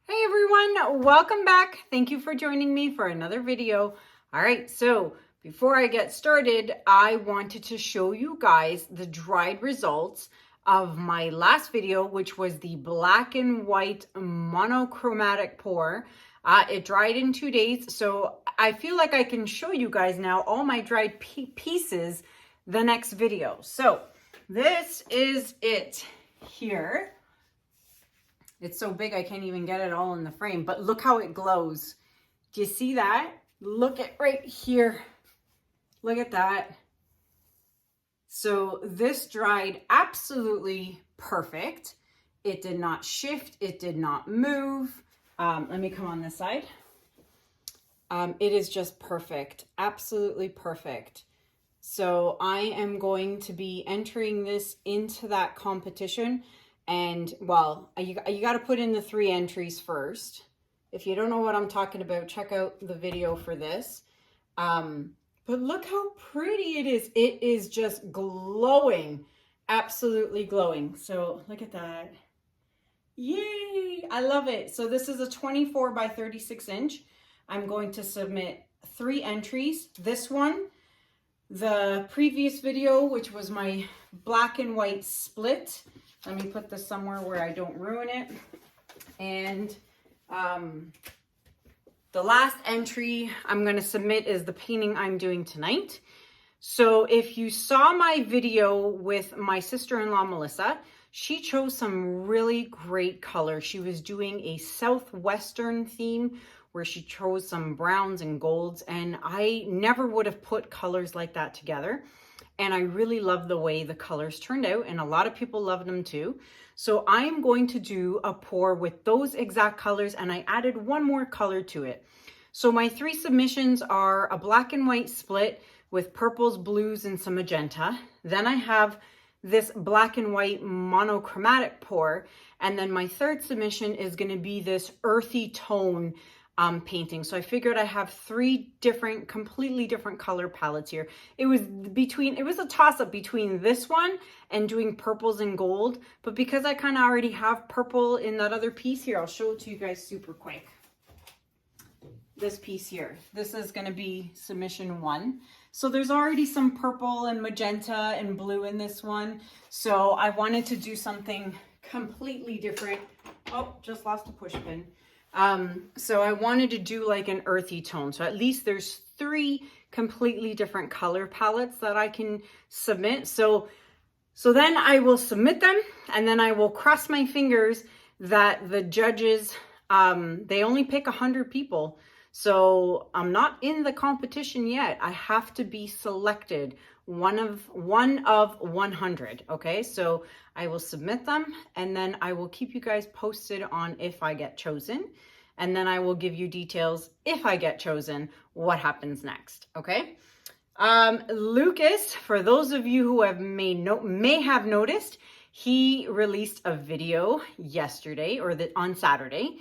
Hey everyone, welcome back. Thank you for joining me for another video. All right, so before I get started, I wanted to show you guys the dried results of my last video, which was the black and white monochromatic pour. It dried in 2 days, so I feel like I can show you guys now all my dried pieces the next video. So this is it here. It's so big I can't even get it all in the frame, but look how it glows. Do you see that? Look at right here. Look at that. So this dried absolutely perfect. It did not shift. It did not move. Let me come on this side. It is just perfect. Absolutely perfect. So I am going to be entering this into that competition. And well, you got to put in the 3 entries first. If you don't know what I'm talking about, check out the video for this. But look how pretty it is. It is just glowing, absolutely glowing. So look at that. Yay, I love it. So this is a 24 by 36 inch. I'm going to submit 3 entries. This one, the previous video, which was my black and white split. Let me put this somewhere where I don't ruin it. And the last entry I'm going to submit is the painting I'm doing tonight. So if you saw my video with my sister-in-law, Melissa, she chose some really great colors. She was doing a southwestern theme where she chose some browns and golds, and I never would have put colors like that together. And I really love the way the colors turned out, and a lot of people loved them too. So I am going to do a pour with those exact colors, and I added one more color to it. So my 3 submissions are a black and white split with purples, blues, and some magenta. Then I have this black and white monochromatic pour, and then my 3rd submission is going to be this earthy tone painting. So I figured I have 3 different, completely different color palettes here. It was a toss up between this one and doing purples and gold, but because I kind of already have purple in that other piece here, I'll show it to you guys super quick. This piece here, this is going to be submission 1. So there's already some purple and magenta and blue in this one. So I wanted to do something completely different. Oh, just lost a push pin. So I wanted to do like an earthy tone. So at least there's 3 completely different color palettes that I can submit. So then I will submit them, and then I will cross my fingers that the judges, they only pick 100 people. So I'm not in the competition yet. I have to be selected one of 100. Okay, so I will submit them, and then I will keep you guys posted on if I get chosen, and then I will give you details if I get chosen, what happens next. Okay. Lucas, for those of you who may have noticed, he released a video yesterday on Saturday,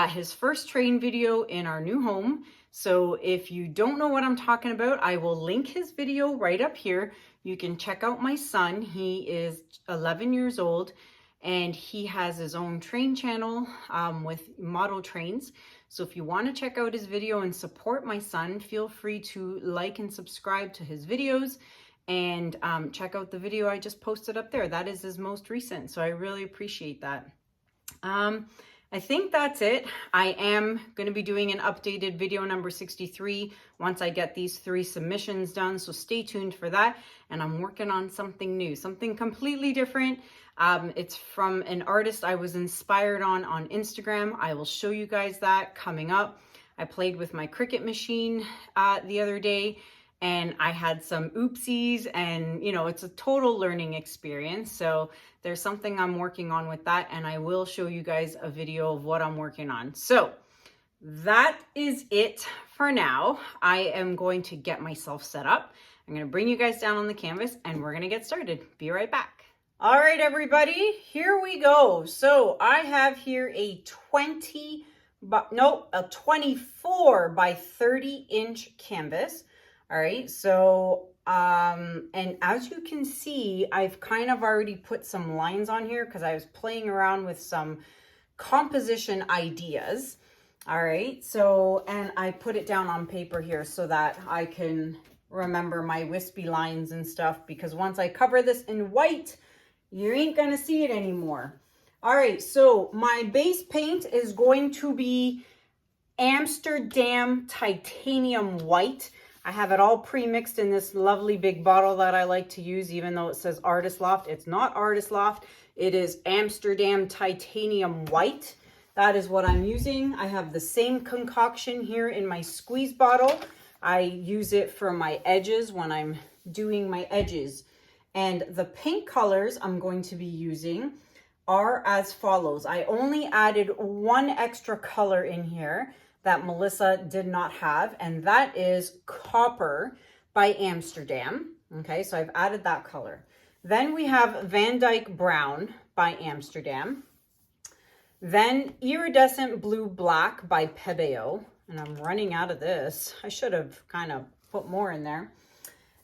his first train video in our new home. So if you don't know what I'm talking about, I will link his video right up here. You can check out my son. He is 11 years old, and he has his own train channel with model trains. So if you want to check out his video and support my son, feel free to like and subscribe to his videos, and check out the video I just posted up there. That is his most recent, so I really appreciate that. I think that's it. I am going to be doing an updated video number 63 once I get these 3 submissions done, so stay tuned for that. And I'm working on something new, something completely different. It's from an artist I was inspired on Instagram. I will show you guys that coming up. I played with my Cricut machine the other day, and I had some oopsies, and you know, it's a total learning experience. So there's something I'm working on with that, and I will show you guys a video of what I'm working on. So that is it for now. I am going to get myself set up. I'm going to bring you guys down on the canvas, and we're going to get started. Be right back. All right, everybody, here we go. So I have here a 24 by 30 inch canvas. All right, so, and as you can see, I've kind of already put some lines on here because I was playing around with some composition ideas. All right, so, and I put it down on paper here so that I can remember my wispy lines and stuff, because once I cover this in white, you ain't gonna see it anymore. All right, so my base paint is going to be Amsterdam Titanium White. I have it all pre-mixed in this lovely big bottle that I like to use, even though it says Artist Loft. It's not Artist Loft. It is Amsterdam Titanium White. That is what I'm using. I have the same concoction here in my squeeze bottle. I use it for my edges when I'm doing my edges. And the paint colors I'm going to be using are as follows. I only added one extra color in here that Melissa did not have, and that is Copper by Amsterdam. Okay, so I've added that color. Then we have VanDyke Brown by Amsterdam. Then Iridescent Blue Black by Pebeo, and I'm running out of this. I should have kind of put more in there.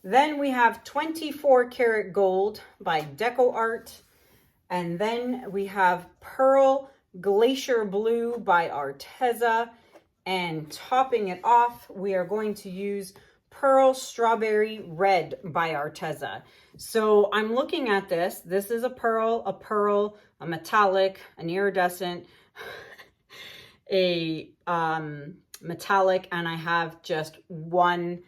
Then we have 24 Karat Gold by DecoArt. And then we have Pearl Glacier Blue by Arteza. And topping it off, we are going to use Pearl Strawberry Red by Arteza. So I'm looking at this. This is a pearl, a metallic, an iridescent, a metallic, and I have just one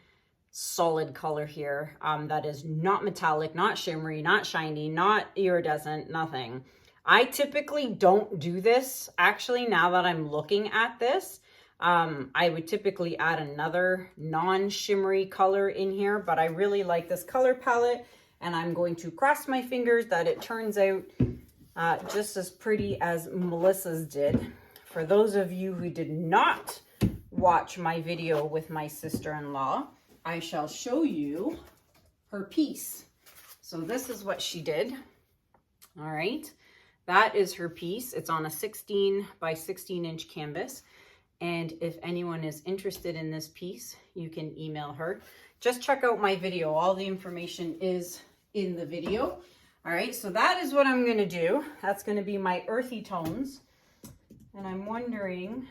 solid color here that is not metallic, not shimmery, not shiny, not iridescent, nothing. I typically don't do this. Actually, now that I'm looking at this, I would typically add another non-shimmery color in here, but I really like this color palette, and I'm going to cross my fingers that it turns out just as pretty as Melissa's did. For those of you who did not watch my video with my sister-in-law, I shall show you her piece. So this is what she did. All right, that is her piece. It's on a 16 by 16 inch canvas. And if anyone is interested in this piece, you can email her. Just check out my video. All the information is in the video. All right, so that is what I'm gonna do. That's gonna be my earthy tones. And I'm wondering,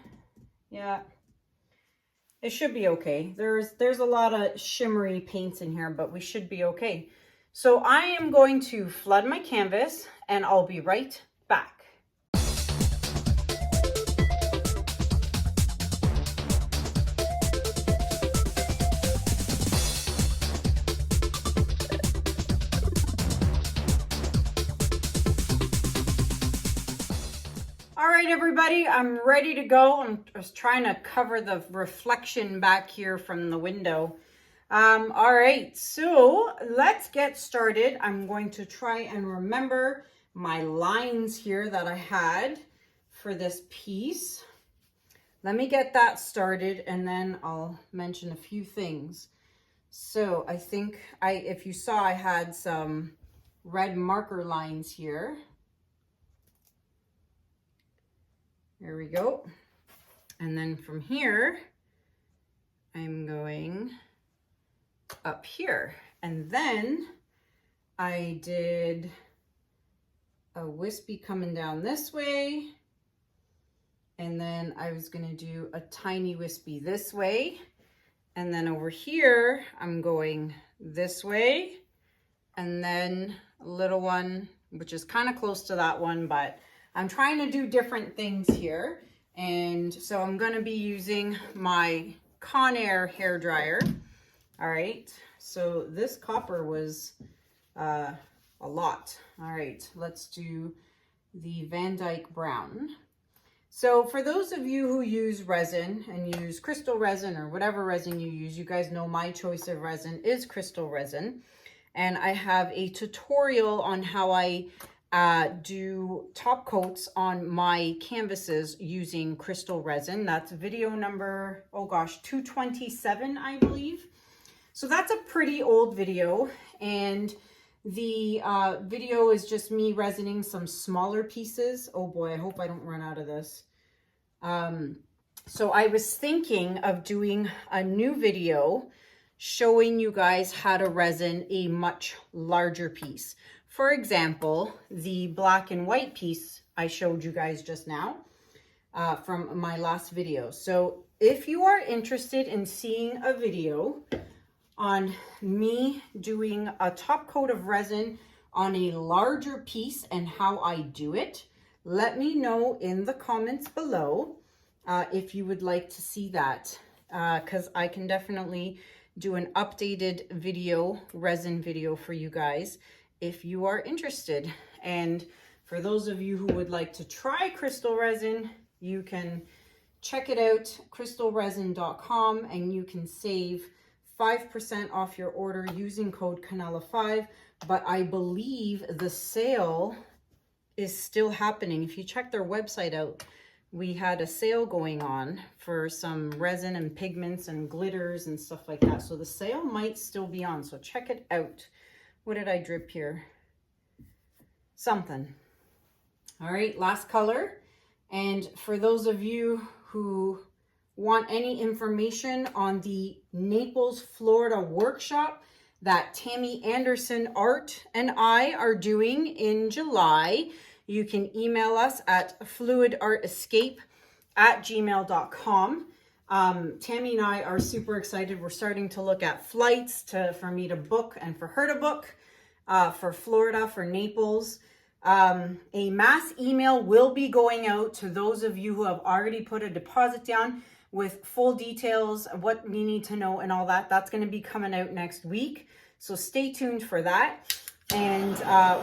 yeah, it should be okay. There's a lot of shimmery paints in here, but we should be okay. So I am going to flood my canvas, and I'll be right back. All right, everybody, I'm ready to go. I'm just trying to cover the reflection back here from the window. All right, so let's get started. I'm going to try and remember my lines here that I had for this piece. Let me get that started, and then I'll mention a few things. So I think if you saw, I had some red marker lines here. There we go. And then from here, I'm going up here. And then I did a wispy coming down this way. And then I was gonna do a tiny wispy this way. And then over here, I'm going this way. And then a little one, which is kind of close to that one, but I'm trying to do different things here. And so I'm gonna be using my Conair hair dryer. All right, so this copper was a lot. All right, let's do the VanDyke Brown. So for those of you who use resin and use Krystal Resin or whatever resin you use, you guys know my choice of resin is Krystal Resin. And I have a tutorial on how I do top coats on my canvases using Krystal Resin. That's video number, oh gosh, 227, I believe. So that's a pretty old video, and the video is just me resining some smaller pieces. Oh boy, I hope I don't run out of this. So I was thinking of doing a new video showing you guys how to resin a much larger piece. For example, the black and white piece I showed you guys just now from my last video. So if you are interested in seeing a video on me doing a top coat of resin on a larger piece and how I do it, let me know in the comments below if you would like to see that, because I can definitely do an updated video, resin video for you guys if you are interested. And for those of you who would like to try Krystal Resin, you can check it out, krystalresin.com, and you can save 5% off your order using code Kanella5. But I believe the sale is still happening. If you check their website out, we had a sale going on for some resin and pigments and glitters and stuff like that. So the sale might still be on, so check it out. What did I drip here? Something. All right, last color. And for those of you who want any information on the Naples, Florida workshop that Tammy Anderson Art and I are doing in July, you can email us at fluidartescape@gmail.com. Tammy and I are super excited. We're starting to look at flights for me to book and for her to book for Florida, for Naples. A mass email will be going out to those of you who have already put a deposit down with full details of what we need to know and all that. That's going to be coming out next week. So stay tuned for that. And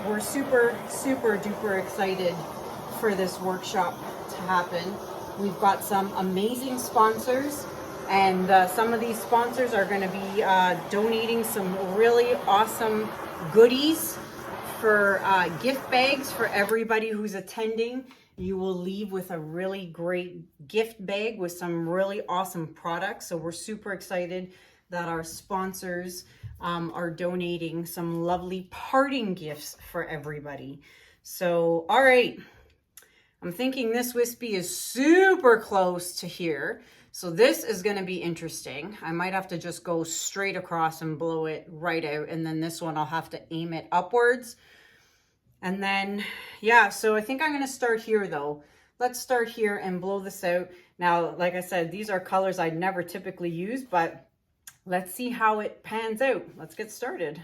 we're super, super duper excited for this workshop to happen. We've got some amazing sponsors, and some of these sponsors are going to be donating some really awesome goodies for gift bags for everybody who's attending. You will leave with a really great gift bag with some really awesome products. So we're super excited that our sponsors are donating some lovely parting gifts for everybody. So, all right. I'm thinking this wispy is super close to here. So this is going to be interesting. I might have to just go straight across and blow it right out. And then this one, I'll have to aim it upwards. And then, yeah, so I think I'm going to start here though. Let's start here and blow this out. Now, like I said, these are colors I'd never typically use, but let's see how it pans out. Let's get started.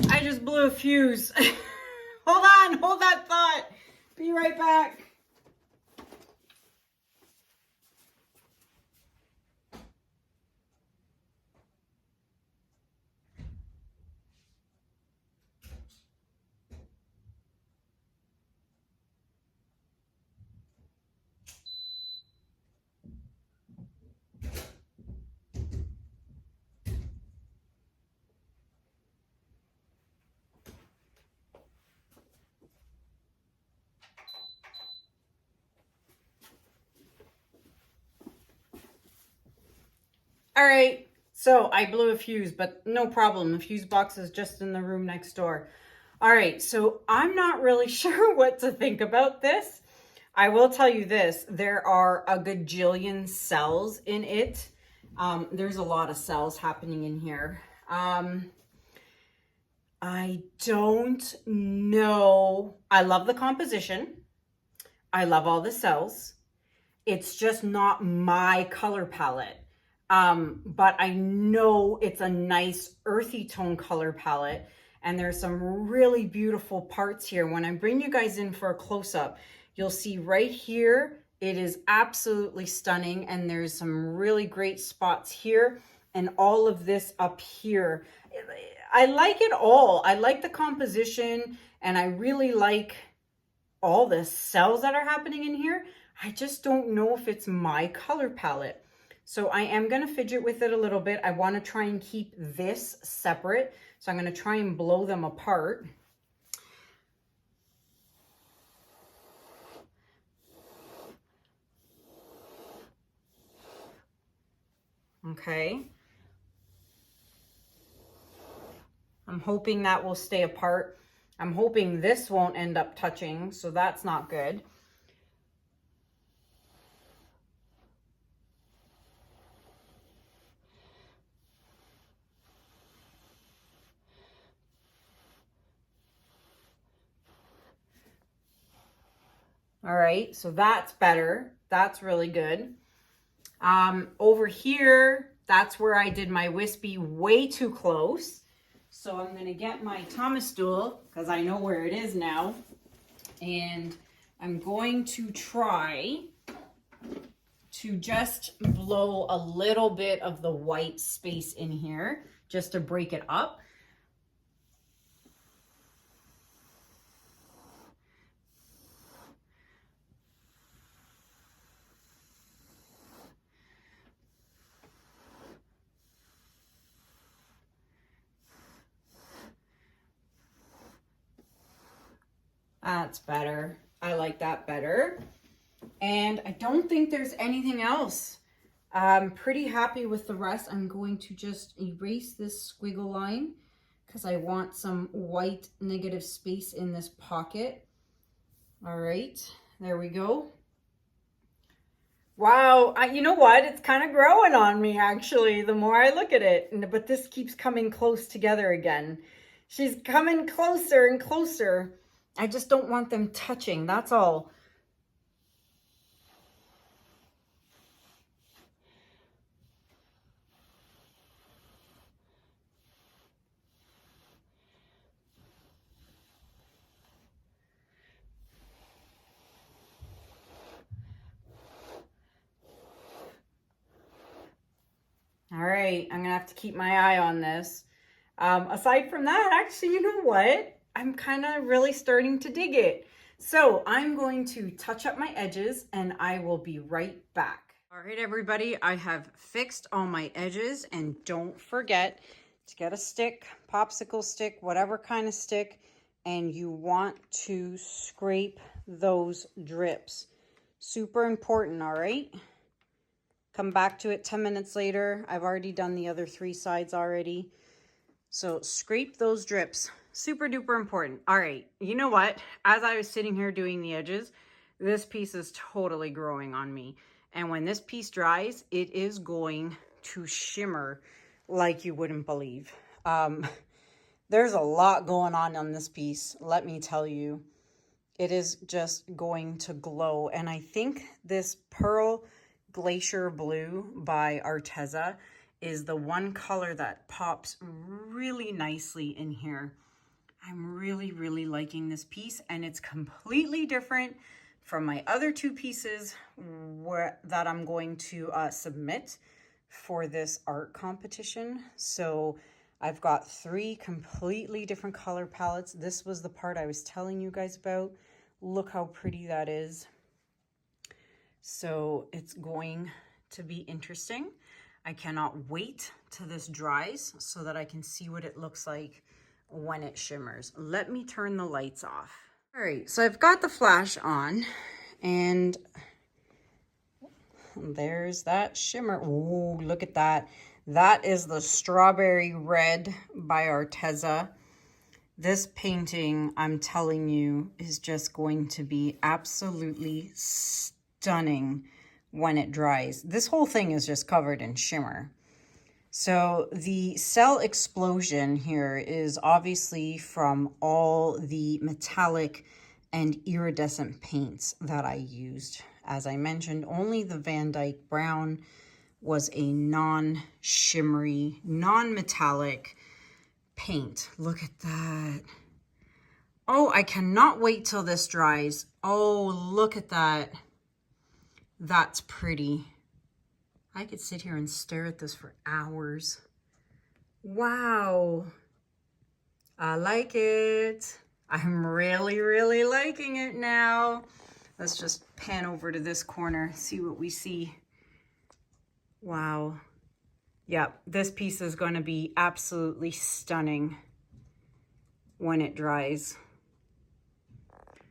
I just blew a fuse. Hold on, hold that thought. Be right back. All right, so I blew a fuse, but no problem. The fuse box is just in the room next door. All right, so I'm not really sure what to think about this. I will tell you this, there are a gajillion cells in it. There's a lot of cells happening in here. I don't know. I love the composition. I love all the cells. It's just not my color palette. But I know it's a nice earthy tone color palette. And there's some really beautiful parts here. When I bring you guys in for a close-up, you'll see right here, it is absolutely stunning. And there's some really great spots here. And all of this up here. I like it all. I like the composition. And I really like all the cells that are happening in here. I just don't know if it's my color palette. So I am going to fidget with it a little bit. I want to try and keep this separate. So I'm going to try and blow them apart. Okay. I'm hoping that will stay apart. I'm hoping this won't end up touching, so that's not good. All right, so that's better. That's really good. Over here, that's where I did my wispy way too close. So I'm going to get my Thomas tool because I know where it is now. And I'm going to try to just blow a little bit of the white space in here just to break it up. That's better. I like that better. And I don't think there's anything else. I'm pretty happy with the rest. I'm going to just erase this squiggle line because I want some white negative space in this pocket. All right, there we go. Wow, you know what? It's kind of growing on me actually, the more I look at it. But this keeps coming close together again. She's coming closer and closer. I just don't want them touching, that's all. All right, I'm gonna have to keep my eye on this. Aside from that, actually, you know what? I'm kind of really starting to dig it. So I'm going to touch up my edges and I will be right back. All right, everybody, I have fixed all my edges, and don't forget to get a stick, popsicle stick, whatever kind of stick, and you want to scrape those drips. Super important, all right? Come back to it 10 minutes later. I've already done the other 3 sides already. So scrape those drips. Super duper important. All right, you know what? As I was sitting here doing the edges, this piece is totally growing on me. And when this piece dries, it is going to shimmer like you wouldn't believe. There's a lot going on this piece, let me tell you. It is just going to glow. And I think this Pearl Glacier Blue by Arteza is the one color that pops really nicely in here. I'm really, really liking this piece, and it's completely different from my other 2 pieces that I'm going to submit for this art competition. So I've got 3 completely different color palettes. This was the part I was telling you guys about. Look how pretty that is. So it's going to be interesting. I cannot wait till this dries so that I can see what it looks like when it shimmers. Let me turn the lights off. All right, so I've got the flash on, and there's that shimmer. Ooh, look at that. That is the Strawberry Red by Arteza. This painting, I'm telling you, is just going to be absolutely stunning when it dries. This whole thing is just covered in shimmer. So the cell explosion here is obviously from all the metallic and iridescent paints that I used. As I mentioned, only the VanDyke brown was a non-shimmery, non-metallic paint. Look at that. Oh, I cannot wait till this dries. Oh, look at that. That's pretty. I could sit here and stare at this for hours. Wow. I like it. I'm really, really liking it now. Let's just pan over to this corner, see what we see. Wow. Yep, this piece is going to be absolutely stunning when it dries.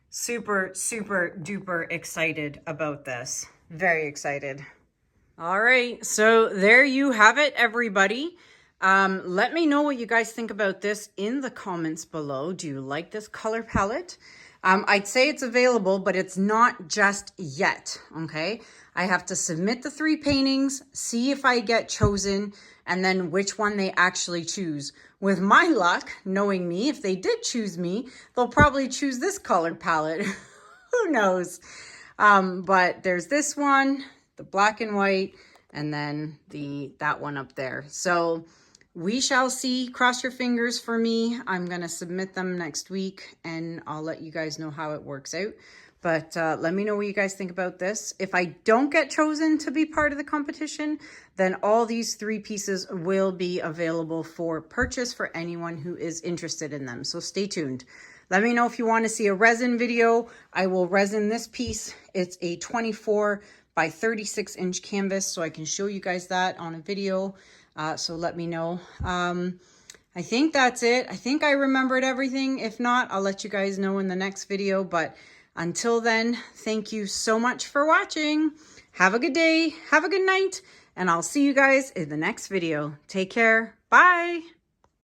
Super, super duper excited about this. Very excited. All right, so there you have it, everybody. Let me know what you guys think about this in the comments below. Do you like this color palette? I'd say it's available, but it's not just yet, okay? I have to submit the 3 paintings, see if I get chosen, and then which one they actually choose. With my luck, knowing me, if they did choose me, they'll probably choose this color palette. Who knows? But there's this one, the black and white, and then that one up there. So we shall see. Cross your fingers for me. I'm going to submit them next week, and I'll let you guys know how it works out. But let me know what you guys think about this. If I don't get chosen to be part of the competition, then all these 3 pieces will be available for purchase for anyone who is interested in them. So stay tuned. Let me know if you want to see a resin video. I will resin this piece. It's a 24 by 36 inch canvas, so I can show you guys that on a video. So let me know. I think that's it. I think I remembered everything. If not, I'll let you guys know in the next video. But until then, thank you so much for watching. Have a good day. Have a good night. And I'll see you guys in the next video. Take care. Bye.